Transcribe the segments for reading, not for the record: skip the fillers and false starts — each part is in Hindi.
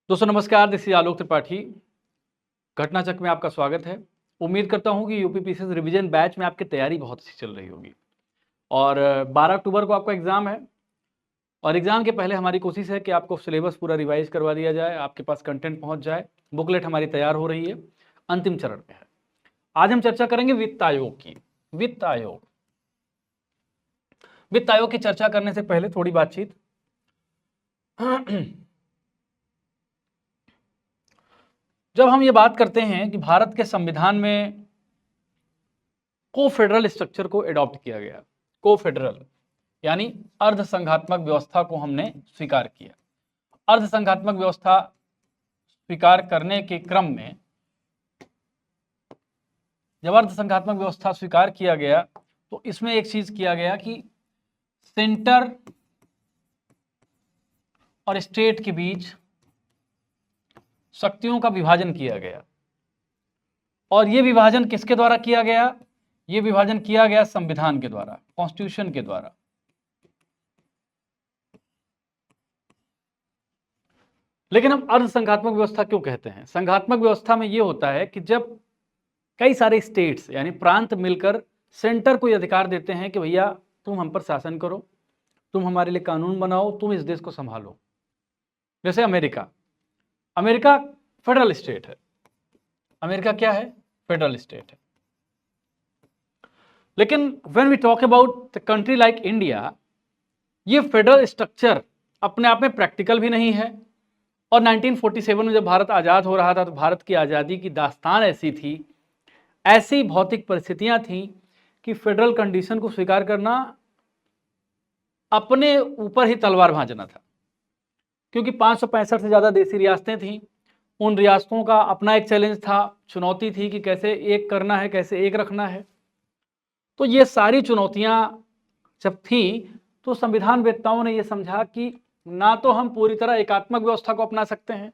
दोस्तों नमस्कार, दिस इज आलोक त्रिपाठी। घटना चक्र में आपका स्वागत है। उम्मीद करता हूं कि यूपीपीसीएस रिवीजन बैच में आपकी तैयारी बहुत अच्छी चल रही होगी और 12 अक्टूबर को आपका एग्ज़ाम है और एग्ज़ाम के पहले हमारी कोशिश है कि आपको सिलेबस पूरा रिवाइज करवा दिया जाए, आपके पास कंटेंट पहुंच जाए। बुकलेट हमारी तैयार हो रही है, अंतिम चरण में है। आज हम चर्चा करेंगे वित्त आयोग की। वित्त आयोग की चर्चा करने से पहले थोड़ी बातचीत। जब हम ये बात करते हैं कि भारत के संविधान में को-फेडरल स्ट्रक्चर को एडॉप्ट किया गया, को-फेडरल यानी अर्ध संघात्मक व्यवस्था को हमने स्वीकार किया। अर्ध संघात्मक व्यवस्था स्वीकार करने के क्रम में जब अर्ध संघात्मक व्यवस्था स्वीकार किया गया तो इसमें एक चीज किया गया कि सेंटर और स्टेट के बीच शक्तियों का विभाजन किया गया। और यह विभाजन किसके द्वारा किया गया? यह विभाजन किया गया संविधान के द्वारा, कॉन्स्टिट्यूशन के द्वारा। लेकिन हम अर्ध संघात्मक व्यवस्था क्यों कहते हैं? संघात्मक व्यवस्था में यह होता है कि जब कई सारे स्टेट्स यानी प्रांत मिलकर सेंटर को यह अधिकार देते हैं कि भैया तुम हम पर शासन करो, तुम हमारे लिए कानून बनाओ, तुम इस देश को संभालो। जैसे अमेरिका फेडरल स्टेट है। अमेरिका क्या है? फेडरल स्टेट है। लेकिन when we talk about the country like India, ये फेडरल स्ट्रक्चर अपने आप में प्रैक्टिकल भी नहीं है। और 1947 में जब भारत आज़ाद हो रहा था तो भारत की आज़ादी की दास्तान ऐसी थी, ऐसी भौतिक परिस्थितियां थीं कि फेडरल कंडीशन को स्वीकार करना अपने ऊपर ही तलवार भांजना था, क्योंकि 565 से ज़्यादा देसी रियासतें थीं। उन रियासतों का अपना एक चैलेंज था, चुनौती थी कि कैसे एक करना है, कैसे एक रखना है। तो ये सारी चुनौतियां जब थी तो संविधान वेत्ताओं ने यह समझा कि ना तो हम पूरी तरह एकात्मक व्यवस्था को अपना सकते हैं,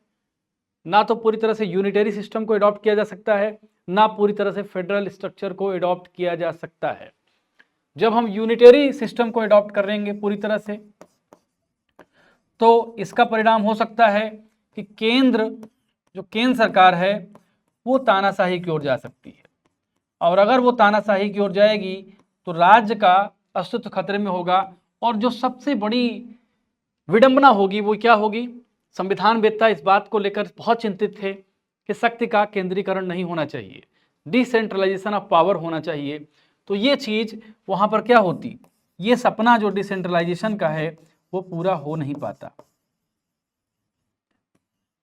ना तो पूरी तरह से यूनिटरी सिस्टम को अडॉप्ट किया जा सकता है, ना पूरी तरह से फेडरल स्ट्रक्चर को अडॉप्ट किया जा सकता है। जब हम यूनिटरी सिस्टम को अडॉप्ट करेंगे पूरी तरह से तो इसका परिणाम हो सकता है कि केंद्र सरकार है वो तानाशाही की ओर जा सकती है, और अगर वो तानाशाही की ओर जाएगी तो राज्य का अस्तित्व खतरे में होगा। और जो सबसे बड़ी विडंबना होगी वो क्या होगी? संविधान वेत्ता इस बात को लेकर बहुत चिंतित थे कि शक्ति का केंद्रीकरण नहीं होना चाहिए, डिसेंट्रलाइजेशन ऑफ पावर होना चाहिए। तो ये चीज वहां पर क्या होती? ये सपना जो डिसेंट्रलाइजेशन का है वो पूरा हो नहीं पाता।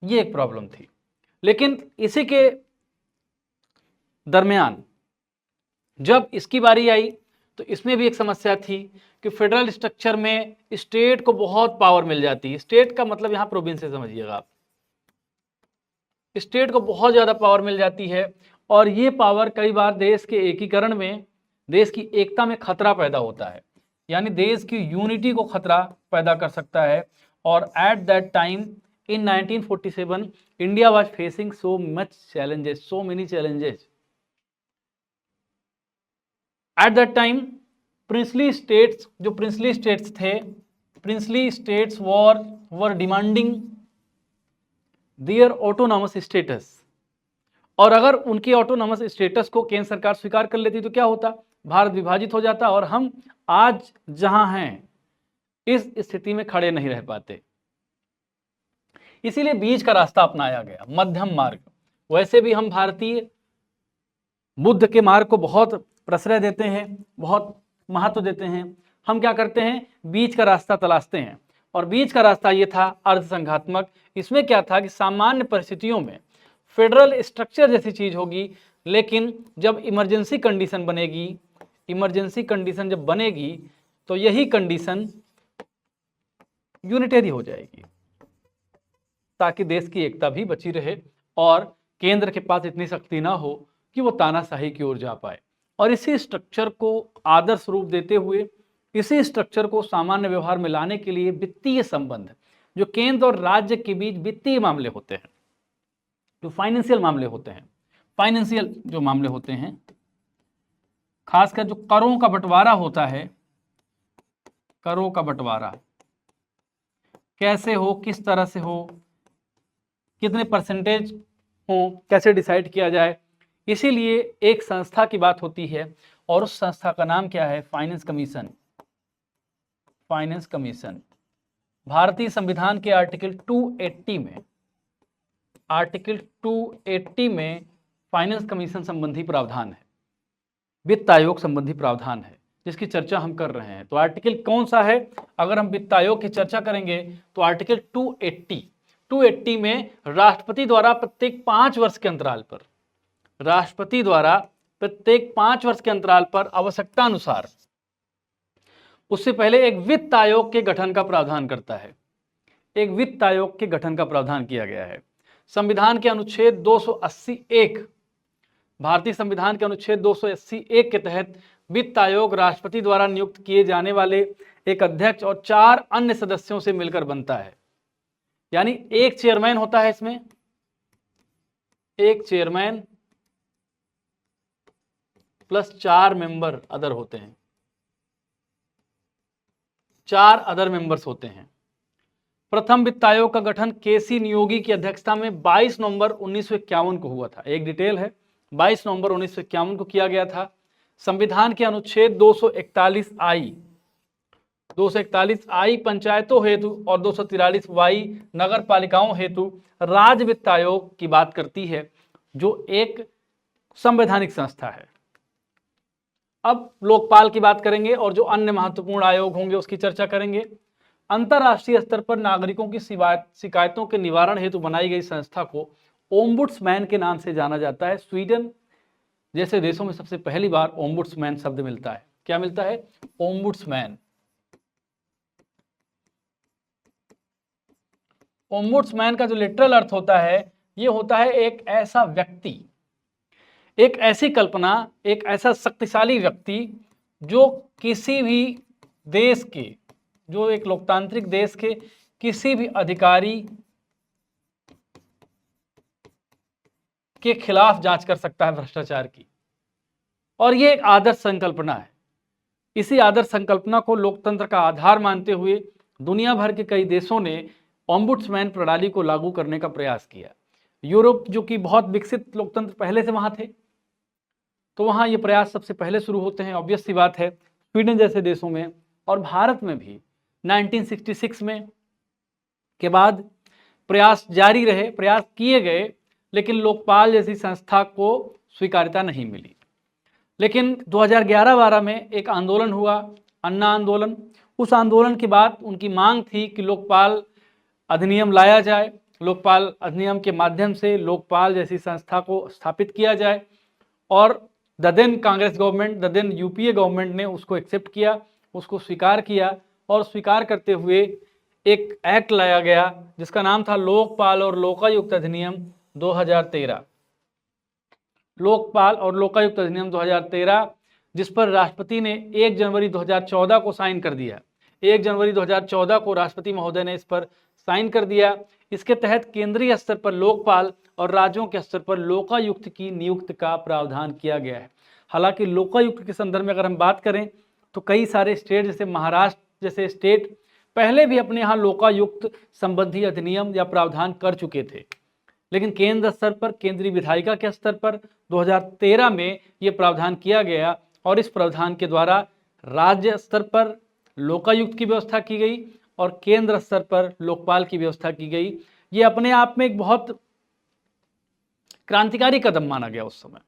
ये एक प्रॉब्लम थी। लेकिन इसी के दरमियान जब इसकी बारी आई तो इसमें भी एक समस्या थी कि फेडरल स्ट्रक्चर में स्टेट को बहुत पावर मिल जाती है। स्टेट का मतलब यहां प्रोविंस से समझिएगा आप। स्टेट को बहुत ज्यादा पावर मिल जाती है और ये पावर कई बार देश के एकीकरण में, देश की एकता में खतरा पैदा होता है, यानी देश की यूनिटी को खतरा पैदा कर सकता है। और at that time in 1947 India was facing so much challenges, so many challenges. At that time princely states थे, princely states were demanding their autonomous status. और अगर उनके ऑटोनॉमस स्टेटस को केंद्र सरकार स्वीकार कर लेती तो क्या होता? भारत विभाजित हो जाता और हम आज जहां हैं इस स्थिति में खड़े नहीं रह पाते। इसीलिए बीच का रास्ता अपनाया गया, मध्यम मार्ग। वैसे भी हम भारतीय बुद्ध के मार्ग को बहुत प्रश्रय देते हैं, बहुत महत्व देते हैं। हम क्या करते हैं? बीच का रास्ता तलाशते हैं। और बीच का रास्ता ये था अर्ध संघात्मक। इसमें क्या था कि सामान्य परिस्थितियों में फेडरल स्ट्रक्चर जैसी चीज होगी, लेकिन जब इमरजेंसी कंडीशन बनेगी, इमरजेंसी कंडीशन जब बनेगी तो यही कंडीशन यूनिटरी हो जाएगी, ताकि देश की एकता भी बची रहे और केंद्र के पास इतनी शक्ति ना हो कि वो तानाशाही की ओर जा पाए। और इसी स्ट्रक्चर को आदर्श रूप देते हुए, इसी स्ट्रक्चर को सामान्य व्यवहार में लाने के लिए वित्तीय संबंध, जो केंद्र और राज्य के बीच वित्तीय मामले होते हैं, जो फाइनेंशियल मामले होते हैं, फाइनेंशियल जो मामले होते हैं, खासकर जो करों का बंटवारा होता है, करों का बंटवारा कैसे हो, किस तरह से हो, कितने परसेंटेज हो, कैसे डिसाइड किया जाए। इसीलिए एक संस्था की बात होती है और उस संस्था का नाम क्या है, फाइनेंस कमीशन। फाइनेंस कमीशन भारतीय संविधान के आर्टिकल 280 में फाइनेंस कमीशन संबंधी प्रावधान है, वित्त आयोग संबंधी प्रावधान है जिसकी चर्चा हम कर रहे हैं। तो आर्टिकल कौन सा है, अगर हम वित्त आयोग की चर्चा करेंगे तो आर्टिकल 280 में राष्ट्रपति द्वारा प्रत्येक 5 वर्ष के अंतराल पर, राष्ट्रपति द्वारा प्रत्येक 5 वर्ष के अंतराल पर आवश्यकता अनुसार उससे पहले एक वित्त आयोग के गठन का प्रावधान करता है। एक वित्त आयोग के गठन का प्रावधान किया गया है। संविधान के अनुच्छेद 281, भारतीय संविधान के अनुच्छेद 281 के तहत वित्त आयोग राष्ट्रपति द्वारा नियुक्त किए जाने वाले एक अध्यक्ष और 4 अन्य सदस्यों से मिलकर बनता है। यानी एक चेयरमैन होता है इसमें, एक चेयरमैन प्लस 4 मेंबर अदर होते हैं, 4 अदर मेंबर्स होते हैं। प्रथम वित्त आयोग का गठन केसी नियोगी की अध्यक्षता में 22 नवंबर 1951 को हुआ था। एक डिटेल है, 22 नवंबर 1951 को किया गया था। संविधान के अनुच्छेद 241 आई पंचायतों हेतु और 243 वाई नगर पालिकाओं हेतु राज्य वित्त आयोग की बात करती है, जो एक संवैधानिक संस्था है। अब लोकपाल की बात करेंगे और जो अन्य महत्वपूर्ण आयोग होंगे उसकी चर्चा करेंगे। अंतरराष्ट्रीय स्तर पर नागरिकों की शिकायतों के निवारण हेतु बनाई गई संस्था को ओम्बुड्समैन के नाम से जाना जाता है। स्वीडन जैसे देशों में सबसे पहली बार ओम्बुड्समैन शब्द मिलता है। क्या मिलता है? ओम्बुड्समैन। ओम्बुड्समैन का जो लिटरल अर्थ होता है, ये होता है एक ऐसा व्यक्ति, एक ऐसी कल्पना, एक ऐसा शक्तिशाली व्यक्ति जो किसी भी देश के, जो एक लोकतांत्रिक देश के किसी भी अधिकारी के खिलाफ जांच कर सकता है भ्रष्टाचार की। और ये एक आदर्श संकल्पना है। इसी आदर्श संकल्पना को लोकतंत्र का आधार मानते हुए दुनिया भर के कई देशों ने ओम्बुड्समैन प्रणाली को लागू करने का प्रयास किया। यूरोप, जो कि बहुत विकसित लोकतंत्र पहले से वहां थे, तो वहां ये प्रयास सबसे पहले शुरू होते हैं, ऑब्वियस सी बात है। स्वीडन जैसे देशों में और भारत में भी 1966 में के बाद प्रयास जारी रहे, प्रयास किए गए, लेकिन लोकपाल जैसी संस्था को स्वीकार्यता नहीं मिली। लेकिन 2011-12 में एक आंदोलन हुआ, अन्ना आंदोलन। उस आंदोलन के बाद उनकी मांग थी कि लोकपाल अधिनियम लाया जाए, लोकपाल अधिनियम के माध्यम से लोकपाल जैसी संस्था को स्थापित किया जाए। और the then Congress government, the then UPA government ने उसको एक्सेप्ट किया, उसको स्वीकार किया। और स्वीकार करते हुए एक एक्ट लाया गया जिसका नाम था लोकपाल और लोकायुक्त अधिनियम 2013। लोकपाल और लोकायुक्त अधिनियम 2013, जिस पर राष्ट्रपति ने 1 जनवरी 2014 को साइन कर दिया। 1 जनवरी 2014 को राष्ट्रपति महोदय ने इस पर साइन कर दिया। इसके तहत केंद्रीय स्तर पर लोकपाल और राज्यों के स्तर पर लोकायुक्त की नियुक्ति का प्रावधान किया गया है। हालांकि लोकायुक्त के संदर्भ में अगर हम बात करें तो कई सारे स्टेट, जैसे महाराष्ट्र जैसे स्टेट, पहले भी अपने यहाँ लोकायुक्त संबंधी अधिनियम या प्रावधान कर चुके थे। लेकिन केंद्र स्तर पर, केंद्रीय विधायिका के स्तर पर 2013 में ये प्रावधान किया गया और इस प्रावधान के द्वारा राज्य स्तर पर लोकायुक्त की व्यवस्था की गई और केंद्र स्तर पर लोकपाल की व्यवस्था की गई। ये अपने आप में एक बहुत क्रांतिकारी कदम माना गया उस समय,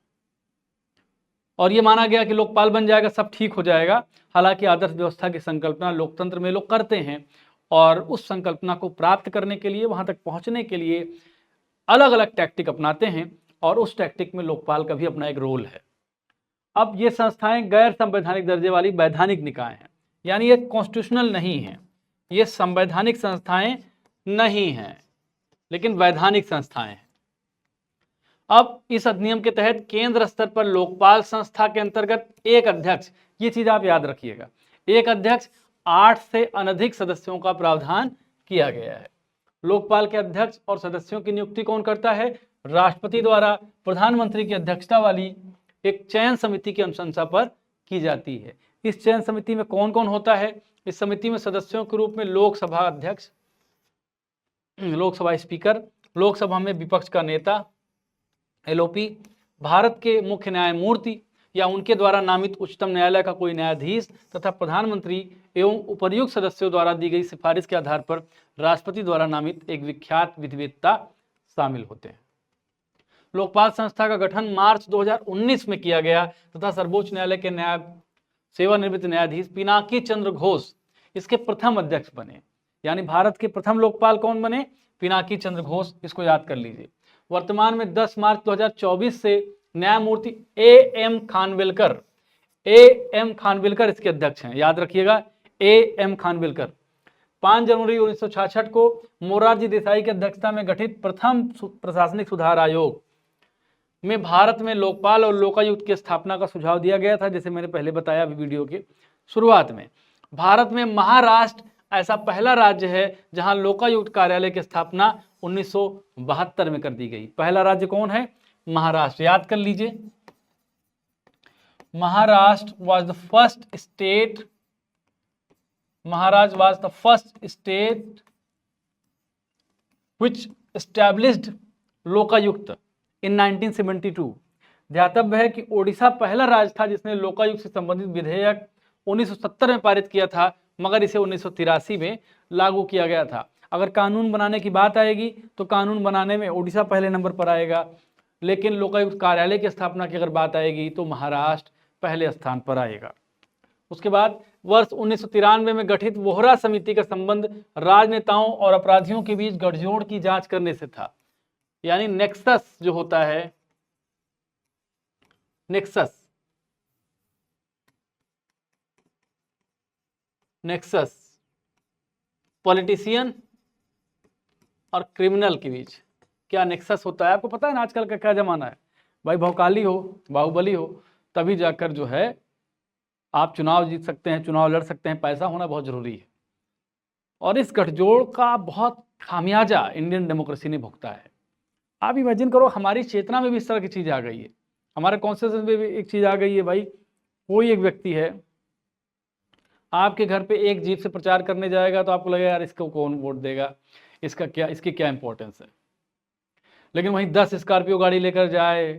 और ये माना गया कि लोकपाल बन जाएगा, सब ठीक हो जाएगा। हालांकि आदर्श व्यवस्था की संकल्पना लोकतंत्र में लोग करते हैं और उस संकल्पना को प्राप्त करने के लिए, वहां तक पहुंचने के लिए अलग अलग टैक्टिक अपनाते हैं और उस टैक्टिक में लोकपाल का भी अपना एक रोल है। अब ये संस्थाएं गैर संवैधानिक दर्जे वाली वैधानिक निकाय हैं, यानी ये कॉन्स्टिट्यूशनल नहीं है, ये संवैधानिक संस्थाएं नहीं हैं, लेकिन वैधानिक संस्थाएं हैं। अब इस अधिनियम के तहत केंद्र स्तर पर लोकपाल संस्था के अंतर्गत एक अध्यक्ष, ये चीज आप याद रखिएगा, एक अध्यक्ष 8 से अनधिक सदस्यों का प्रावधान किया गया है। लोकपाल के अध्यक्ष और सदस्यों की नियुक्ति कौन करता है? राष्ट्रपति द्वारा प्रधानमंत्री की अध्यक्षता वाली एक चयन समिति की अनुशंसा पर की जाती है। इस चयन समिति में कौन कौन होता है? इस समिति में सदस्यों के रूप में लोकसभा अध्यक्ष, लोकसभा स्पीकर, लोकसभा में विपक्ष का नेता, एलओपी, भारत के मुख्य न्यायमूर्ति या उनके द्वारा नामित उच्चतम न्यायालय का कोई न्यायाधीश तथा प्रधानमंत्री एवं उपर्युक्त सदस्यों द्वारा दी गई सिफारिश के आधार पर राष्ट्रपति द्वारा नामित एक विख्यात विधिवेत्ता शामिल होते हैं। लोकपाल संस्था का गठन मार्च 2019 में किया गया तथा सर्वोच्च न्यायालय के सेवानिवृत्त न्यायाधीश पिनाकी चंद्र घोष इसके प्रथम अध्यक्ष बने। यानी भारत के प्रथम लोकपाल कौन बने? पिनाकी चंद्र घोष, इसको याद कर लीजिए। वर्तमान में 10 मार्च 2024 से न्यायमूर्ति एम खानविलकर इसके अध्यक्ष हैं, याद रखिएगा, एम खानविलकर। 5 जनवरी 1966 को मोरारजी देसाई की अध्यक्षता में गठित प्रथम प्रशासनिक सुधार आयोग में भारत में लोकपाल और लोकायुक्त की स्थापना का सुझाव दिया गया था। जैसे मैंने पहले बताया वीडियो के शुरुआत में, भारत में महाराष्ट्र ऐसा पहला राज्य है जहां लोकायुक्त कार्यालय की स्थापना 1972 में कर दी गई। पहला राज्य कौन है? महाराष्ट्र, याद कर लीजिए। Maharashtra was the first state which established Lokayukta in 1972। ध्यातव्य है कि ओडिशा पहला राज्य था जिसने लोकायुक्त से संबंधित विधेयक 1970 में पारित किया था, मगर इसे 1983 में लागू किया गया था। अगर कानून बनाने की बात आएगी तो कानून बनाने में ओडिशा पहले नंबर पर आएगा, लेकिन लोकायुक्त कार्यालय की स्थापना की अगर बात आएगी तो महाराष्ट्र पहले स्थान पर आएगा। उसके बाद वर्ष 1993 में गठित वोहरा समिति का संबंध राजनेताओं और अपराधियों के बीच गठजोड़ की जांच करने से था। यानी नेक्सस जो होता है, नेक्सस पॉलिटिशियन और क्रिमिनल के बीच क्या नेक्सस होता है? आपको पता है ना आजकल का क्या जमाना है भाई, भौकाली हो, बाहुबली हो, तभी जाकर जो है आप चुनाव जीत सकते हैं, चुनाव लड़ सकते हैं। पैसा होना बहुत जरूरी है, और इस गठजोड़ का बहुत खामियाजा इंडियन डेमोक्रेसी ने भुगता है। आप इमेजिन करो, हमारी चेतना में भी इस तरह की चीज आ गई है, हमारे कॉन्स्टिट्यूशन में भी एक चीज आ गई है भाई। कोई एक व्यक्ति है आपके घर पे एक जीप से प्रचार करने जाएगा तो आपको लगेगा यार इसको कौन वोट देगा, इसकी क्या इंपॉर्टेंस है। लेकिन वहीं 10 स्कॉर्पियो गाड़ी लेकर जाए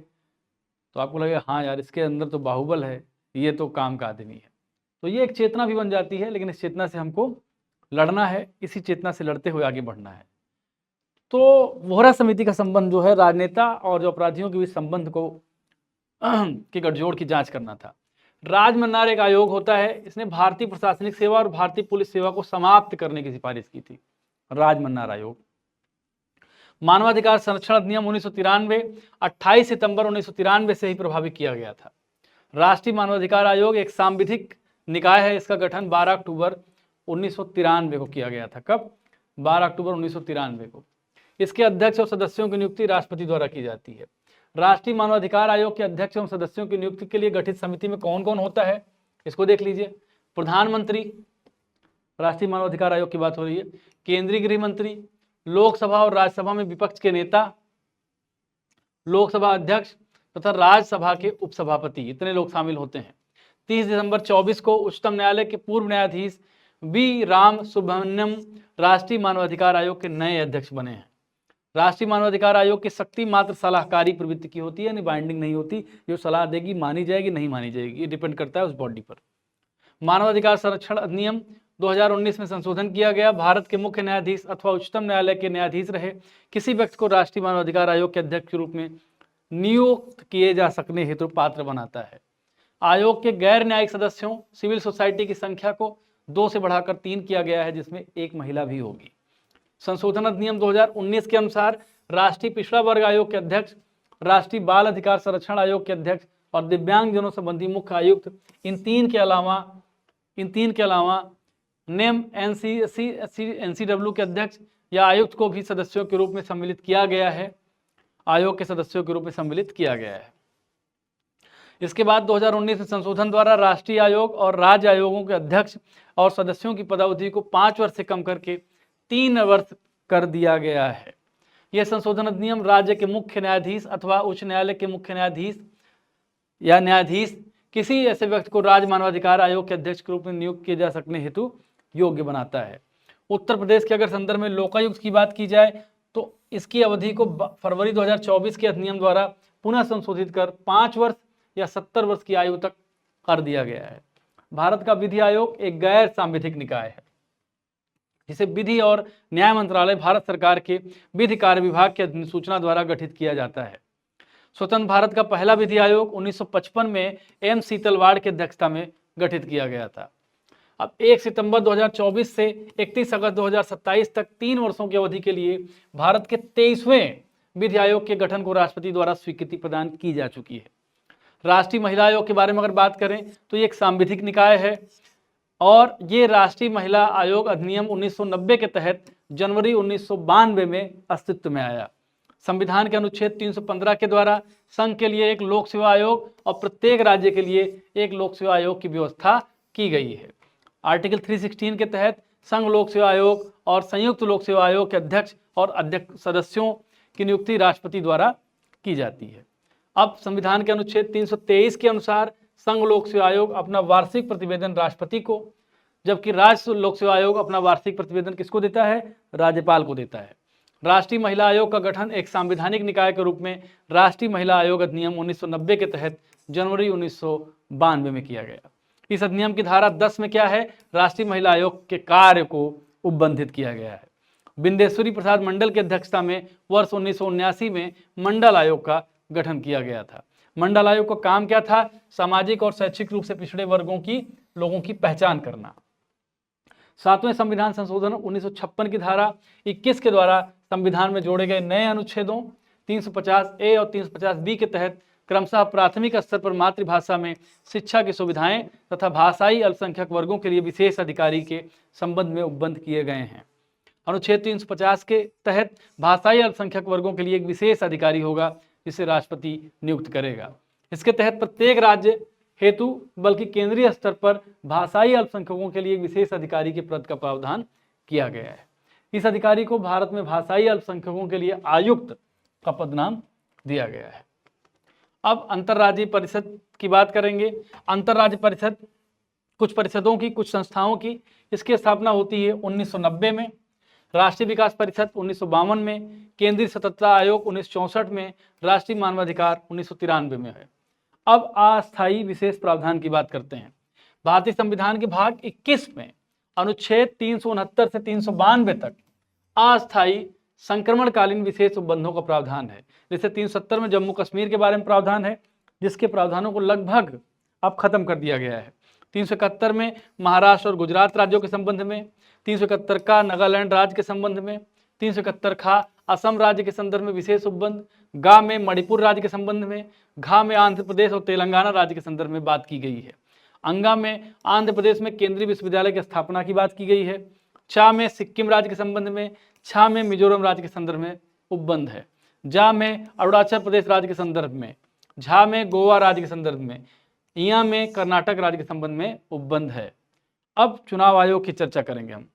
तो आपको लगेगा हाँ यार इसके अंदर तो बाहुबल है, ये तो काम का आदमी है। तो ये एक चेतना भी बन जाती है, लेकिन इस चेतना से हमको लड़ना है, इसी चेतना से लड़ते हुए आगे बढ़ना है। तो वोहरा समिति का संबंध जो है राजनेता और जो अपराधियों के बीच संबंध को के गठजोड़ की जांच करना था। राजमन्नार एक आयोग होता है, इसने भारतीय प्रशासनिक सेवा और भारतीय पुलिस सेवा को समाप्त करने की सिफारिश की थी। राजमन्नार आयोग। मानवाधिकार संरक्षण अधिनियम 1993 28 सितंबर 1993 से ही प्रभावी किया गया था। राष्ट्रीय मानवाधिकार आयोग एक सांविधिक निकाय है, इसका गठन 12 अक्टूबर 1993 को किया गया था। कब? 12 अक्टूबर 1993 को। इसके अध्यक्ष और सदस्यों की नियुक्ति राष्ट्रपति द्वारा की जाती है। राष्ट्रीय मानवाधिकार आयोग के अध्यक्ष एवं सदस्यों की नियुक्ति के लिए गठित समिति में कौन कौन होता है, इसको देख लीजिए। प्रधानमंत्री, राष्ट्रीय मानवाधिकार आयोग की बात हो रही है। केंद्रीय गृह मंत्री, लोकसभा और राज्यसभा में विपक्ष के नेता, लोकसभा अध्यक्ष तथा राज्यसभा के उपसभापति, इतने लोग शामिल होते हैं। 30 दिसंबर 24 को उच्चतम न्यायालय के पूर्व न्यायाधीश बी राम सुब्रमण्यम राष्ट्रीय मानवाधिकार आयोग के नए अध्यक्ष बने हैं। राष्ट्रीय मानवाधिकार आयोग की शक्ति मात्र सलाहकारी प्रवृत्ति की होती है, यानी बाइंडिंग नहीं होती। जो सलाह देगी मानी जाएगी, नहीं मानी जाएगी, ये डिपेंड करता है उस बॉडी पर। मानवाधिकार संरक्षण अधिनियम 2019 में संशोधन किया गया। भारत के मुख्य न्यायाधीश अथवा उच्चतम न्यायालय के न्यायाधीश रहे किसी व्यक्ति को राष्ट्रीय मानवाधिकार आयोग के अध्यक्ष के रूप में नियुक्त किए जा सकने हेतु पात्र बनाता है। आयोग के गैर न्यायिक सदस्यों, सिविल सोसाइटी की संख्या को 2 से बढ़ाकर 3 किया गया है, जिसमें एक महिला भी होगी। संशोधन अधिनियम 2019 के अनुसार राष्ट्रीय पिछड़ा वर्ग आयोग के अध्यक्ष, राष्ट्रीय बाल अधिकार संरक्षण आयोग के अध्यक्ष और दिव्यांगजनों संबंधी मुख्य आयुक्त, इन तीन के अलावा नेम एनसीडब्ल्यू के अध्यक्ष या आयुक्त को भी सदस्यों के रूप में सम्मिलित किया गया है, आयोग के सदस्यों के रूप में सम्मिलित किया गया है। इसके बाद 2019 में संशोधन द्वारा राष्ट्रीय आयोग और राज्य आयोगों के अध्यक्ष और सदस्यों की पदावधि को 5 वर्ष से कम करके 3 वर्ष कर दिया गया है। यह संशोधन अधिनियम राज्य के मुख्य न्यायाधीश अथवा उच्च न्यायालय के मुख्य न्यायाधीश या न्यायाधीश किसी ऐसे व्यक्ति को राज्य मानवाधिकार आयोग के अध्यक्ष के रूप में नियुक्त किए जा सकने हेतु योग्य बनाता है। उत्तर प्रदेश के अगर संदर्भ में लोकायुक्त की बात की जाए तो इसकी अवधि को फरवरी 2024 के अधिनियम द्वारा पुनः संशोधित कर 5 वर्ष या 70 वर्ष की आयु तक कर दिया गया है। भारत का विधि आयोग एक गैर सांविधिक निकाय है जिसे विधि और न्याय मंत्रालय भारत सरकार के विधि कार्य विभाग के अधिसूचना द्वारा गठित किया जाता है। स्वतंत्र भारत का पहला विधि आयोग 1955 में एम सीतलवाड़ की अध्यक्षता में गठित किया गया था। अब 1 सितंबर 2024 से 31 अगस्त 2027 तक 3 वर्षों की अवधि के लिए भारत के 23वें विधि आयोग के गठन को राष्ट्रपति द्वारा स्वीकृति प्रदान की जा चुकी है। राष्ट्रीय महिला आयोग के बारे में अगर बात करें तो ये एक सांविधिक निकाय है और ये राष्ट्रीय महिला आयोग अधिनियम 1990 के तहत जनवरी 1992 में अस्तित्व में आया। संविधान के अनुच्छेद 315 के द्वारा संघ के लिए एक लोक सेवा आयोग और प्रत्येक राज्य के लिए एक लोक सेवा आयोग की व्यवस्था की गई है। आर्टिकल 316 के तहत संघ लोक सेवा आयोग और संयुक्त लोक सेवा आयोग के अध्यक्ष और अध्यक्ष सदस्यों की नियुक्ति राष्ट्रपति द्वारा की जाती है। अब संविधान के अनुच्छेद 323 के अनुसार संघ लोक सेवा आयोग अपना वार्षिक प्रतिवेदन राष्ट्रपति को, जबकि राज्य लोक सेवा आयोग अपना वार्षिक प्रतिवेदन किसको देता है? राज्यपाल को देता है। राष्ट्रीय महिला आयोग का गठन एक संवैधानिक निकाय के रूप में राष्ट्रीय महिला आयोग अधिनियम 1990 के तहत जनवरी 1992 में किया गया। इस अधिनियम की धारा 10 में क्या है? राष्ट्रीय महिला आयोग के कार्य को उपबंधित किया गया है। बिंदेश्वरी प्रसाद मंडल की अध्यक्षता में वर्ष 1979 में मंडल आयोग का गठन किया गया था। मंडल आयोग का काम क्या था? सामाजिक और शैक्षिक रूप से पिछड़े वर्गों की लोगों की पहचान करना। 7वें संविधान संशोधन 1956 की धारा 21 के द्वारा संविधान में जोड़े गए नए अनुच्छेदों 350A और 350B के तहत क्रमशः प्राथमिक स्तर पर मातृभाषा में शिक्षा की सुविधाएं तथा भाषाई अल्पसंख्यक वर्गों के लिए विशेष अधिकारी के संबंध में उपबंध किए गए हैं। अनुच्छेद 350 के तहत भाषाई अल्पसंख्यक वर्गों के लिए एक विशेष अधिकारी होगा जिसे राष्ट्रपति नियुक्त करेगा। इसके तहत प्रत्येक राज्य हेतु बल्कि केंद्रीय स्तर पर भाषाई अल्पसंख्यकों के लिए एक विशेष अधिकारी के पद का प्रावधान किया गया है। इस अधिकारी को भारत में भाषाई अल्पसंख्यकों के लिए आयुक्त का पदनाम दिया गया है। अब अंतर्राज्यीय परिषद की बात करेंगे। अंतर्राज्य परिषद कुछ परिषदों की, कुछ संस्थाओं की, इसकी स्थापना होती है 1990 में, राष्ट्रीय विकास परिषद 1952 में, केंद्रीय स्वतंत्रता आयोग 1964 में, राष्ट्रीय मानवाधिकार 1993 में है। अब अस्थायी विशेष प्रावधान की बात करते हैं। भारतीय संविधान के भाग 21 में अनुच्छेद 369 से 392 तक अस्थायी संक्रमणकालीन विशेष उपबंधों का प्रावधान है। जैसे 370 में जम्मू कश्मीर के बारे में प्रावधान है, जिसके प्रावधानों को लगभग अब खत्म कर दिया गया है। 371 में महाराष्ट्र और गुजरात राज्यों के संबंध में, 371 का नागालैंड राज्य के संबंध में, 371 खा असम राज्य के संदर्भ में विशेष उपबंध, गा में मणिपुर राज्य के संबंध में, घा में आंध्र प्रदेश और तेलंगाना राज्य के संदर्भ में बात की गई है। अंगा में आंध्र प्रदेश में केंद्रीय विश्वविद्यालय की स्थापना की बात की गई है। चा में सिक्किम राज्य के संबंध में, छा में मिजोरम राज्य के संदर्भ में उपबंध है। जा में अरुणाचल प्रदेश राज्य के संदर्भ में, झा में गोवा राज्य के संदर्भ में, इया में कर्नाटक राज्य के संबंध में उपबंध है। अब चुनाव आयोग की चर्चा करेंगे हम।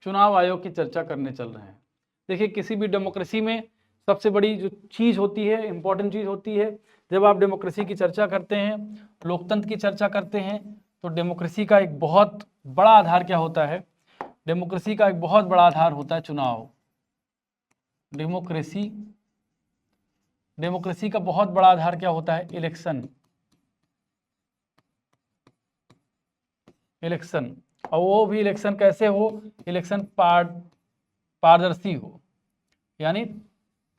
चुनाव आयोग की चर्चा करने चल रहे हैं। देखिए, किसी भी डेमोक्रेसी में सबसे बड़ी जो चीज़ होती है, इंपॉर्टेंट चीज़ होती है, जब आप डेमोक्रेसी की चर्चा करते हैं, लोकतंत्र की चर्चा करते हैं, तो डेमोक्रेसी का एक बहुत बड़ा आधार क्या होता है? डेमोक्रेसी का एक बहुत बड़ा आधार होता है चुनाव। डेमोक्रेसी का बहुत बड़ा आधार क्या होता है? इलेक्शन। और वो भी इलेक्शन कैसे हो? इलेक्शन पारदर्शी हो, यानी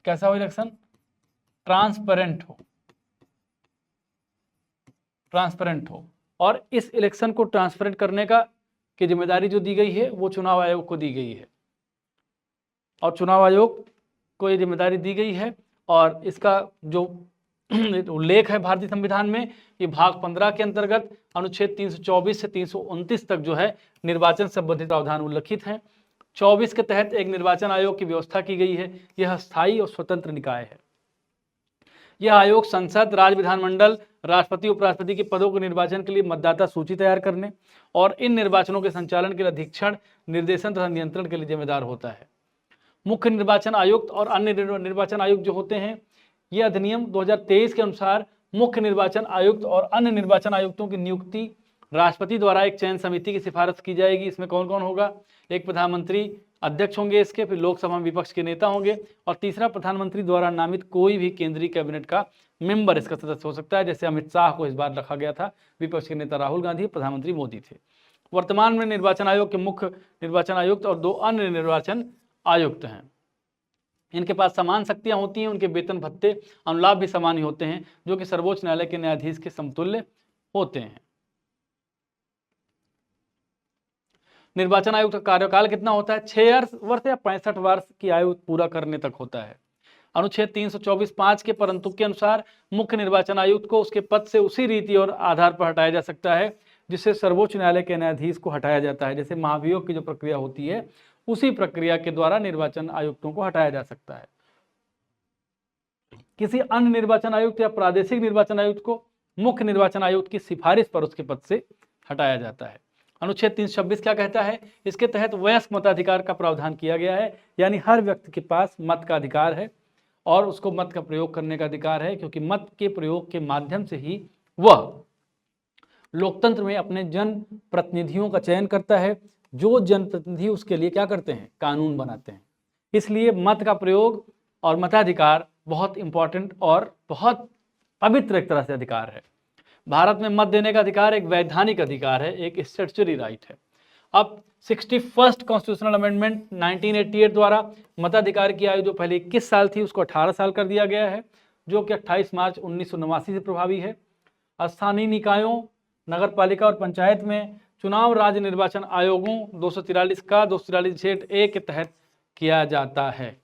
कैसा हो इलेक्शन? ट्रांसपेरेंट हो। और इस इलेक्शन को ट्रांसपेरेंट करने की जिम्मेदारी जो दी गई है वो चुनाव आयोग को दी गई है, और चुनाव आयोग को ये जिम्मेदारी दी गई है। और इसका जो उल्लेख है भारतीय संविधान में, ये भाग 15 के अंतर्गत अनुच्छेद 324 से 329 तक जो है निर्वाचन संबंधित प्रावधान उल्लिखित हैं। 24 के तहत एक निर्वाचन आयोग की व्यवस्था की गई है। यह स्थायी और स्वतंत्र निकाय है। यह आयोग संसद, राज्य विधानमंडल, राष्ट्रपति, उपराष्ट्रपति के पदों के निर्वाचन के लिए मतदाता सूची तैयार करने और इन निर्वाचनों के संचालन के लिए अधीक्षण, निर्देशन तथा नियंत्रण के लिए जिम्मेदार होता है। मुख्य निर्वाचन आयुक्त और अन्य निर्वाचन आयुक्त जो होते हैं, ये अधिनियम 2023 के अनुसार मुख्य निर्वाचन आयुक्त और अन्य निर्वाचन आयुक्तों की नियुक्ति राष्ट्रपति द्वारा एक चयन समिति की सिफारिश की जाएगी। इसमें कौन कौन होगा? एक प्रधानमंत्री अध्यक्ष होंगे इसके, फिर लोकसभा में विपक्ष के नेता होंगे, और तीसरा प्रधानमंत्री द्वारा नामित कोई भी केंद्रीय कैबिनेट का मेंबर इसका सदस्य हो सकता है। जैसे अमित शाह को इस बार रखा गया था, विपक्ष के नेता राहुल गांधी, प्रधानमंत्री मोदी थे। वर्तमान में निर्वाचन आयोग के मुख्य निर्वाचन आयुक्त और 2 अन्य निर्वाचन आयुक्त हैं। इनके पास समान शक्तियां होती हैं, उनके वेतन भत्ते अनुलाभ भी समान ही होते हैं, जो कि सर्वोच्च न्यायालय के न्यायाधीश के समतुल्य होते हैं। निर्वाचन आयुक्त का कार्यकाल कितना होता है? 6 वर्ष या 65 वर्ष की आयु पूरा करने तक होता है। अनुच्छेद 324(5) के परंतु के अनुसार मुख्य निर्वाचन आयुक्त को उसके पद से उसी रीति और आधार पर हटाया जा सकता है जिससे सर्वोच्च न्यायालय के न्यायाधीश को हटाया जाता है। जैसे महाभियोग की जो प्रक्रिया होती है, उसी प्रक्रिया के द्वारा निर्वाचन आयुक्तों को हटाया जा सकता है। किसी अन्य निर्वाचन आयुक्त या प्रादेशिक निर्वाचन आयुक्त को मुख्य निर्वाचन आयुक्त की सिफारिश पर उसके पद से हटाया जाता है। अनुच्छेद 326 क्या कहता है? इसके तहत वयस्क मताधिकार का प्रावधान किया गया है, यानी हर व्यक्ति के पास मत का अधिकार है और उसको मत का प्रयोग करने का अधिकार है, क्योंकि मत के प्रयोग के माध्यम से ही वह लोकतंत्र में अपने जन प्रतिनिधियों का चयन करता है, जो जनप्रतिनिधि उसके लिए क्या करते हैं? कानून बनाते हैं। इसलिए मत का प्रयोग और मताधिकार बहुत इंपॉर्टेंट और बहुत पवित्र एक तरह से अधिकार है। भारत में मत देने का अधिकार एक वैधानिक अधिकार है, एक स्टैट्यूटरी राइट है। अब 61st कॉन्स्टिट्यूशनल अमेंडमेंट 1988 द्वारा मताधिकार की आयु जो पहले 21 साल थी उसको 18 साल कर दिया गया है, जो कि 28 मार्च 1989 से प्रभावी है। स्थानीय निकायों, नगर पालिका और पंचायत में चुनाव राज्य निर्वाचन आयोगों 243 का 243(a) के तहत किया जाता है।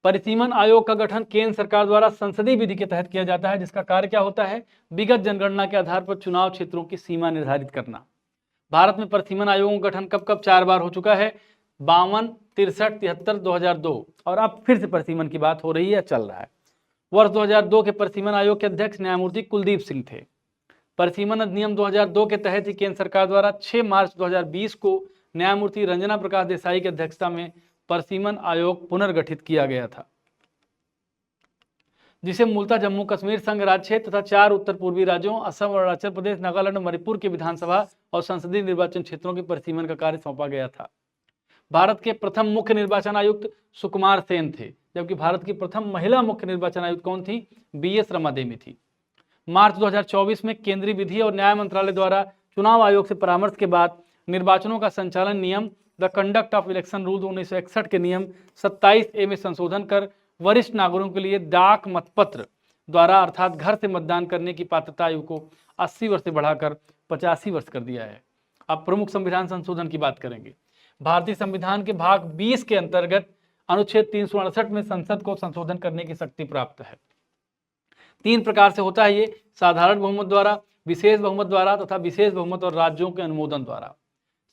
परिसीमन आयोग का गठन केंद्र सरकार द्वारा संसदीय विधि के तहत किया जाता है, जिसका कार्य क्या होता है? विगत जनगणना के आधार पर चुनाव क्षेत्रों की सीमा निर्धारित करना। भारत में परिसीमन आयोगों का गठन कब कब 4 बार हो चुका है? 52, 63, 73, 2002, और अब फिर से परिसीमन की बात हो रही है, चल रहा है। वर्ष 2002 के परिसीमन आयोग के अध्यक्ष न्यायमूर्ति कुलदीप सिंह थे। परिसीमन अधिनियम 2002 के तहत ही केंद्र सरकार द्वारा 6 मार्च 2020 को न्यायमूर्ति रंजना प्रकाश देसाई की अध्यक्षता में परिसीमन आयोग पुनर्गठित किया गया था, जिसे मूलतः जम्मू कश्मीर संघ राज्य क्षेत्र तथा 4 उत्तर पूर्वी राज्यों असम, अरुणाचल प्रदेश, नागालैंड और मणिपुर के विधानसभा और संसदीय निर्वाचन क्षेत्रों के परिसीमन का कार्य सौंपा गया था। भारत के प्रथम मुख्य निर्वाचन आयुक्त सुकुमार सेन थे, जबकि भारत की प्रथम महिला मुख्य निर्वाचन आयुक्त कौन थी? BS रमा देवी थी। मार्च 2024 में केंद्रीय विधि और न्याय मंत्रालय द्वारा चुनाव आयोग से परामर्श के बाद निर्वाचनों का संचालन नियम the conduct of election rule 1961 के नियम 27(a) में संशोधन कर वरिष्ठ नागरिकों के लिए डाक मतपत्र द्वारा अर्थात घर से मतदान करने की पात्रता आयु को 80 वर्ष से बढ़ाकर 85 वर्ष कर दिया है। अब प्रमुख संविधान संशोधन की बात करेंगे। भारतीय संविधान के भाग 20 के अंतर्गत अनुच्छेद 368 में संसद को संशोधन करने की शक्ति प्राप्त है। 3 प्रकार से होता है ये: साधारण बहुमत द्वारा, विशेष बहुमत द्वारा तथा विशेष बहुमत और राज्यों के अनुमोदन द्वारा।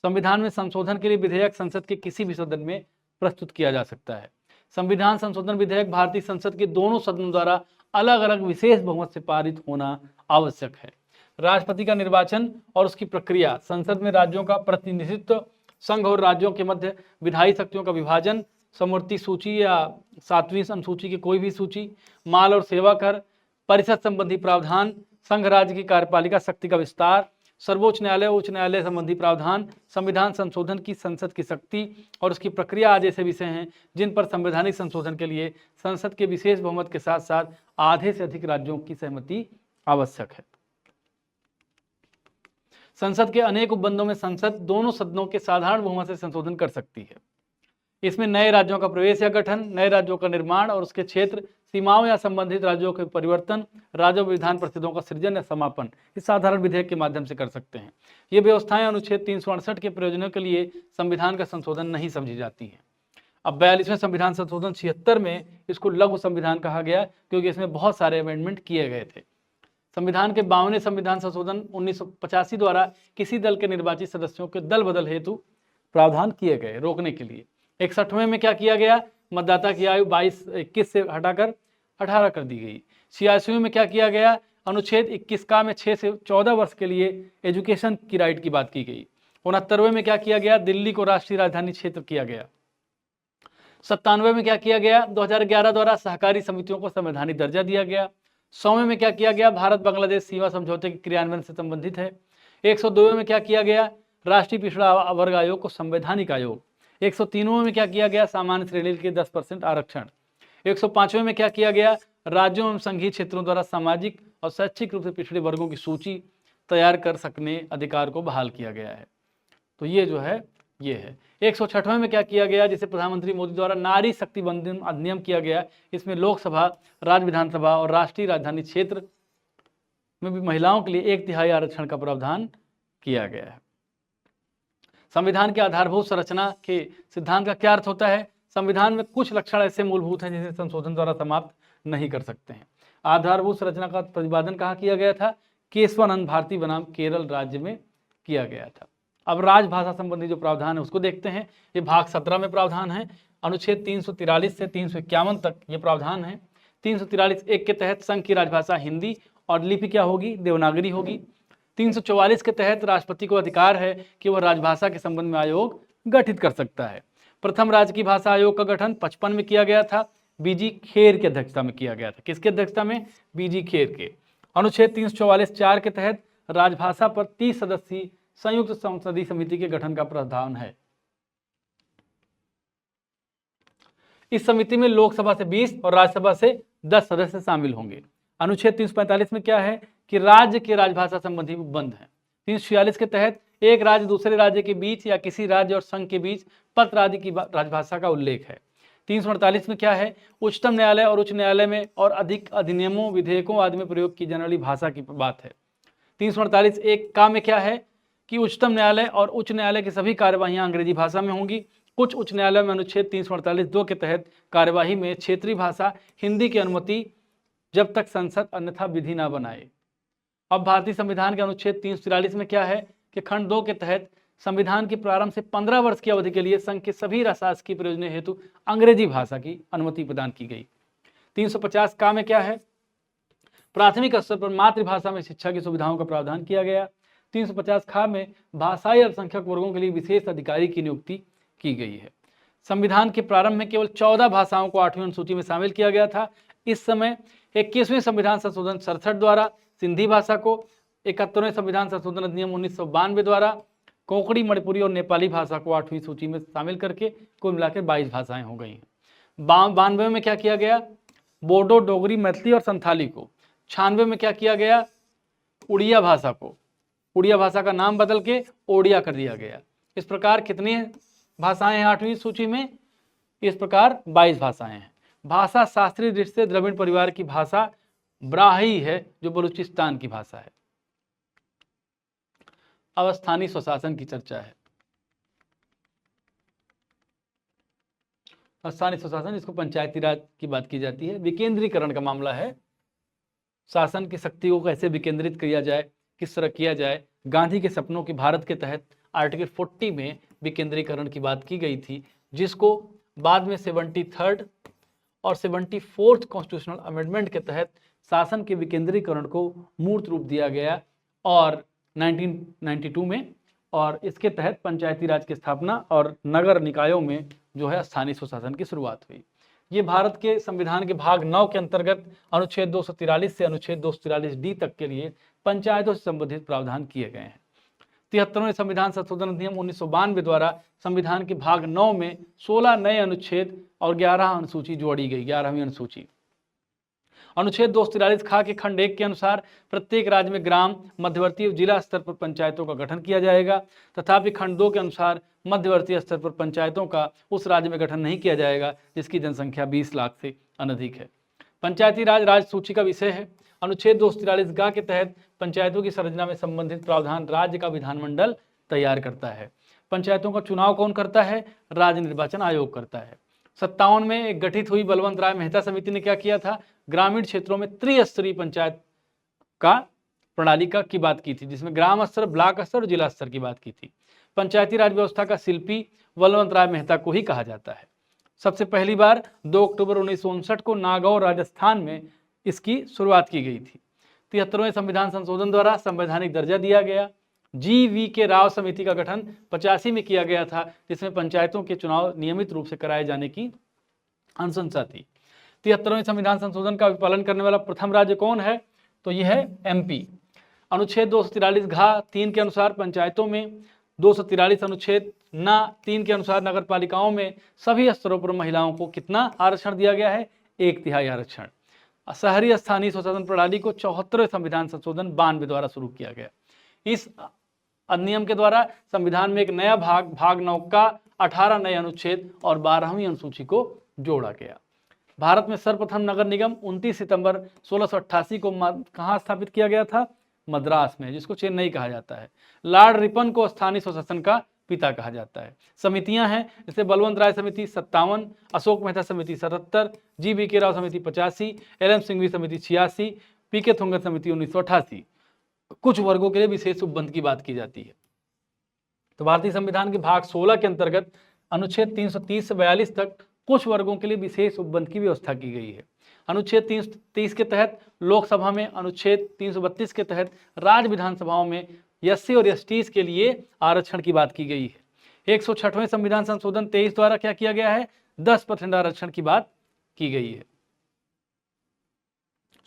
संविधान में संशोधन के लिए विधेयक संसद के किसी भी सदन में प्रस्तुत किया जा सकता है। संविधान संशोधन विधेयक भारतीय संसद के दोनों सदनों द्वारा अलग अलग विशेष बहुमत से पारित होना आवश्यक है। राष्ट्रपति का निर्वाचन और उसकी प्रक्रिया, संसद में राज्यों का प्रतिनिधित्व, संघ और राज्यों के मध्य विधायी शक्तियों का विभाजन, समवर्ती सूची या 7वीं अनुसूची की कोई भी सूची, माल और सेवा कर, परिषद संबंधी प्रावधान, संघ राज्य की कार्यपालिका शक्ति का विस्तार, सर्वोच्च न्यायालय, उच्च न्यायालय संबंधी प्रावधान, संविधान संशोधन की संसद की शक्ति और उसकी प्रक्रिया आज ऐसे विषय हैं जिन पर संवैधानिक संशोधन के लिए संसद के विशेष बहुमत के साथ साथ आधे से अधिक राज्यों की सहमति आवश्यक है। संसद के अनेक उपबंधों में संसद दोनों सदनों के साधारण बहुमत से संशोधन कर सकती है। इसमें नए राज्यों का प्रवेश या गठन, नए राज्यों का निर्माण और उसके क्षेत्र, सीमाओं या संबंधित राज्यों के परिवर्तन, राज्य विधान परिषदों का सृजन या समापन इस साधारण विधेयक के माध्यम से कर सकते हैं। ये व्यवस्थाएं अनुच्छेद 368 के प्रयोजनों के लिए संविधान का संशोधन नहीं समझी जाती हैं। अब 42वें संविधान संशोधन 76 में इसको लघु संविधान कहा गया, क्योंकि इसमें बहुत सारे अमेंडमेंट किए गए थे। संविधान के 52वें संविधान संशोधन 1985 द्वारा किसी दल के निर्वाचित सदस्यों के दल बदल हेतु प्रावधान किए गए रोकने के लिए। 61वें में क्या किया गया? मतदाता की आयु 21 से हटाकर 18 कर दी गई। 86वें में क्या किया गया? अनुच्छेद 21 का में 6 से 14 वर्ष के लिए एजुकेशन की राइट की बात की गई। 69वें में क्या किया गया? दिल्ली को राष्ट्रीय राजधानी क्षेत्र किया गया। 97वें में क्या किया गया? 2011 द्वारा सहकारी समितियों को संवैधानिक दर्जा दिया गया। 100वें में क्या किया गया, भारत बांग्लादेश सीमा समझौते के क्रियान्वयन से संबंधित है। 102वें में क्या किया गया, राष्ट्रीय पिछड़ा वर्ग आयोग को संवैधानिक आयोग। 103वें में क्या किया गया, सामान्य श्रेणी के 10% आरक्षण। 105वें में क्या किया गया, राज्यों एवं संघीय क्षेत्रों द्वारा सामाजिक और शैक्षिक रूप से पिछड़े वर्गों की सूची तैयार कर सकने अधिकार को बहाल किया गया है। तो ये जो है ये है। 106वें में क्या किया गया, जिसे प्रधानमंत्री मोदी द्वारा नारी शक्ति बंधन अधिनियम किया गया। इसमें लोकसभा, राज्य विधानसभा और राष्ट्रीय राजधानी क्षेत्र में भी महिलाओं के लिए 1/3 आरक्षण का प्रावधान किया गया है। संविधान के आधारभूत संरचना के सिद्धांत का क्या अर्थ होता है, संविधान में कुछ लक्षण ऐसे मूलभूत हैं जिसे संशोधन द्वारा समाप्त नहीं कर सकते हैं। आधारभूत संरचना का प्रतिपादन कहाँ किया गया था, केशवानंद भारती बनाम केरल राज्य में किया गया था। अब राजभाषा संबंधी जो प्रावधान है उसको देखते हैं। ये भाग 17 में प्रावधान है। अनुच्छेद 343 से 351 तक ये प्रावधान है। 343(1) के तहत संघ की राजभाषा हिंदी और लिपि क्या होगी, देवनागरी होगी। 344 के तहत राष्ट्रपति को अधिकार है कि वह राजभाषा के संबंध में आयोग गठित कर सकता है। प्रथम राज्य की भाषा आयोग का गठन 55 में किया गया था, बीजी खेर की अध्यक्षता में किया गया था। किसकी अध्यक्षता में, बीजी खेर के। अनुच्छेद 344(4) के तहत राजभाषा पर 30 सदस्यीय संयुक्त संसदीय समिति के गठन का प्रावधान है। इस समिति में लोकसभा से 20 और राज्यसभा से 10 सदस्य शामिल होंगे। अनुच्छेद 345 में क्या है कि राज्य के राजभाषा संबंधी उपबंध है। 346 के तहत एक राज्य दूसरे राज्य के बीच या किसी राज्य और संघ के बीच पत्र आदि की राजभाषा का उल्लेख है। 348 में क्या है, उच्चतम न्यायालय और उच्च न्यायालय में और अधिक अधिनियमों, विधेयकों आदि में प्रयोग की जाने वाली भाषा की बात है। 348(1) का में क्या है कि उच्चतम न्यायालय और उच्च न्यायालय की सभी कार्यवाहियां अंग्रेजी भाषा में होंगी। कुछ उच्च न्यायालय में अनुच्छेद 348(2) के तहत कार्यवाही में क्षेत्रीय भाषा हिंदी की अनुमति जब तक संसद अन्यथा विधि न बनाए। अब भारतीय संविधान के अनुच्छेद 343 में क्या है कि खंड 2 के तहत संविधान के प्रारंभ से 15 वर्ष की अवधि के लिए संघ के सभी शासकीय प्रयोजनों हेतु अंग्रेजी भाषा की अनुमति प्रदान की गई। 350 का में क्या है, प्राथमिक स्तर पर मातृभाषा में शिक्षा की सुविधाओं का प्रावधान किया गया। 350 खा में भाषाई अल्पसंख्यक वर्गों के लिए विशेष अधिकारी की नियुक्ति की गई है। संविधान के प्रारंभ में केवल 14 भाषाओं को 8वीं अनुसूची में शामिल किया गया था। इस समय 21वें संविधान संशोधन 67 द्वारा सिंधी भाषा को, 71वें संविधान संशोधन अधिनियम 1992 द्वारा कोंकणी, मणिपुरी और नेपाली भाषा को 8वीं सूची में शामिल करके कुल मिलाकर 22 भाषाएं हो गई हैं। 92 में क्या किया गया, बोडो, डोगरी, मैथिली और संथाली को। 96 में क्या किया गया, उड़िया भाषा को, उड़िया भाषा का नाम बदल के ओडिया कर दिया गया। इस प्रकार कितनी भाषाएं हैं 8वीं सूची में, इस प्रकार 22 भाषाएं हैं। भाषा शास्त्रीय दृष्टि से द्रविड़ परिवार की भाषा ब्राही है जो बलूचिस्तान की भाषा है। अब स्थानीय स्वशासन की चर्चा है। स्थानीय स्वशासन, इसको पंचायती राज की बात की जाती है। विकेंद्रीकरण का मामला है, शासन की शक्ति को कैसे विकेंद्रित किया जाए, किस तरह किया जाए। गांधी के सपनों की भारत के तहत आर्टिकल 40 में विकेंद्रीकरण की बात की गई थी, जिसको बाद में 73rd और 74th कॉन्स्टिट्यूशनल अमेंडमेंट के तहत शासन के विकेंद्रीकरण को मूर्त रूप दिया गया और 1992 में, और इसके तहत पंचायती राज की स्थापना और नगर निकायों में जो है स्थानीय स्वशासन की शुरुआत हुई। ये भारत के संविधान के भाग 9 के अंतर्गत अनुच्छेद 243 से अनुच्छेद 243D तक के लिए पंचायतों से संबंधित प्रावधान किए गए हैं। 73वें संविधान संशोधन अधिनियम 1992 द्वारा संविधान के भाग 9 में 16 नए अनुच्छेद और 11 अनुसूची जोड़ी गई, 11वीं अनुसूची। अनुच्छेद 243 खा के खंड 1 के अनुसार प्रत्येक राज्य में ग्राम, मध्यवर्ती जिला स्तर पर पंचायतों का गठन किया जाएगा। तथापि खंड 2 के अनुसार मध्यवर्ती स्तर पर पंचायतों का उस राज्य में गठन नहीं किया जाएगा जिसकी जनसंख्या 20 लाख से अनधिक है। पंचायती राज राज्य सूची का विषय है। अनुच्छेद 243 गा के तहत पंचायतों की संरचना में संबंधित प्रावधान राज्य का विधानमंडल तैयार करता है। पंचायतों का चुनाव कौन करता है, राज्य निर्वाचन आयोग करता है। 57 में एक गठित हुई बलवंत राय मेहता समिति ने क्या किया था, ग्रामीण क्षेत्रों में त्रिस्तरीय पंचायत का प्रणाली का की बात की थी, जिसमें ग्राम स्तर, ब्लॉक स्तर और जिला स्तर की बात की थी। पंचायती राज व्यवस्था का शिल्पी बलवंत राय मेहता को ही कहा जाता है। सबसे पहली बार 2 अक्टूबर 1959 को नागौर राजस्थान में इसकी शुरुआत की गई थी। 73वें संविधान संशोधन द्वारा संवैधानिक दर्जा दिया गया। GV राव समिति का गठन 85 में किया गया था, जिसमें पंचायतों के चुनाव नियमित रूप से कराए जाने की अनुशंसा थी। 73वें संविधान संशोधन का पालन करने वाला प्रथम राज्य कौन है? तो यह है एमपी। अनुच्छेद 243 घ 3 के अनुसार पंचायतों में, 243 अनुच्छेद न 3 के अनुसार नगर पालिकाओं में सभी स्तरों पर महिलाओं को कितना आरक्षण दिया गया है? 1/3 आरक्षण। शहरी स्थानीय स्वशासन प्रणाली को 74वें संविधान संशोधन 92 द्वारा शुरू किया गया। इस अधिनियम के द्वारा संविधान में एक नया भाग 9 का 18 नए अनुच्छेद और 12वीं अनुसूची को जोड़ा गया। भारत में सर्वप्रथम नगर निगम 29 सितंबर 1688 को कहाँ स्थापित किया गया था? मद्रास में, जिसको चेन्नई कहा जाता है। लॉर्ड रिपन को स्थानीय स्वशासन का पिता कहा जाता है। समितियां हैं जैसे बलवंत राय समिति 57, अशोक मेहता समिति 77, जी.वी.के. राव समिति 85, एल.एम. सिंघवी समिति 86, पी.के. थुंगत समिति 1988। कुछ वर्गों के लिए विशेष उपबंध की बात की जाती है। तो भारतीय संविधान के भाग 16 के अंतर्गत अनुच्छेद 330 से 42 तक कुछ वर्गों के लिए विशेष उपबंध की व्यवस्था की गई है। अनुच्छेद 330 के तहत लोकसभा में, अनुच्छेद 332 के तहत राज्य विधानसभाओं में एससी और एसटीज के लिए आरक्षण की बात की गई है। 106वें संविधान संशोधन 23 द्वारा क्या किया गया है? 10% आरक्षण की बात की गई है।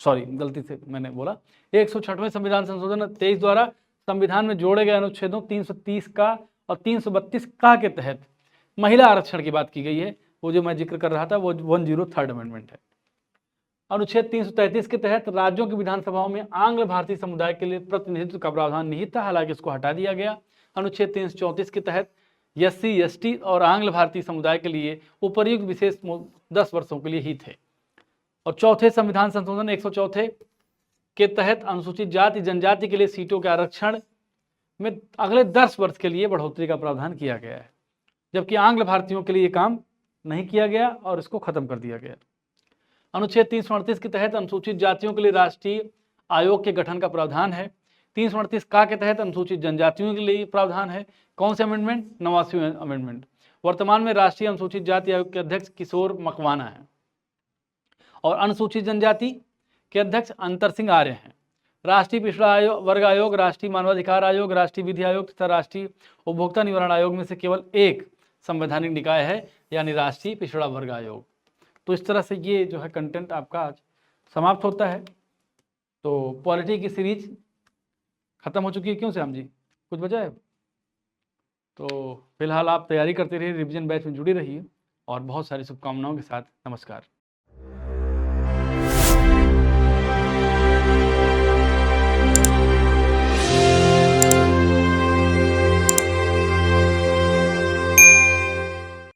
सॉरी, गलती से मैंने बोला। 106वें संविधान संशोधन 23 द्वारा संविधान में जोड़े गए अनुच्छेदों 330 का और 332 का के तहत महिला आरक्षण की बात की गई है। वो जो मैं जिक्र कर रहा था वो 103rd अमेंडमेंट है। अनुच्छेद 333 के तहत राज्यों की विधानसभाओं में आंग्ल भारतीय समुदाय के लिए प्रतिनिधित्व का प्रावधान निहित था, हालांकि इसको हटा दिया गया। अनुच्छेद 334 के तहत एससी, एसटी और आंग्ल भारतीय समुदाय के लिए उपर्युक्त विशेष 10 वर्षों के लिए ही थे। और चौथे संविधान संशोधन 104 के तहत अनुसूचित जाति जनजाति के लिए सीटों के आरक्षण में अगले 10 वर्ष के लिए बढ़ोतरी का प्रावधान किया गया है, जबकि आंग्ल भारतीयों के लिए काम नहीं किया गया और इसको खत्म कर दिया गया। अनुच्छेद 338 के तहत अनुसूचित जातियों के लिए राष्ट्रीय आयोग के गठन का प्रावधान है। 338 का के तहत अनुसूचित जनजातियों के लिए प्रावधान है। कौन से अमेंडमेंट? 89वें अमेंडमेंट। वर्तमान में राष्ट्रीय अनुसूचित जाति आयोग के अध्यक्ष किशोर मकवाना है और अनुसूचित जनजाति के अध्यक्ष अंतर सिंह आर्य हैं। राष्ट्रीय पिछड़ा वर्ग आयोग, राष्ट्रीय मानवाधिकार आयोग, राष्ट्रीय विधि आयोग तथा राष्ट्रीय उपभोक्ता निवारण आयोग में से केवल एक संवैधानिक निकाय है, यानी राष्ट्रीय पिछड़ा वर्ग आयोग। तो इस तरह से ये जो है कंटेंट आपका आज समाप्त होता है। तो पॉलिटी की सीरीज खत्म हो चुकी है। क्यों श्याम जी, कुछ बचा है? तो फिलहाल आप तैयारी करते रहिए, रिवीजन बैच में जुड़ी रहिए और बहुत सारी शुभकामनाओं के साथ नमस्कार।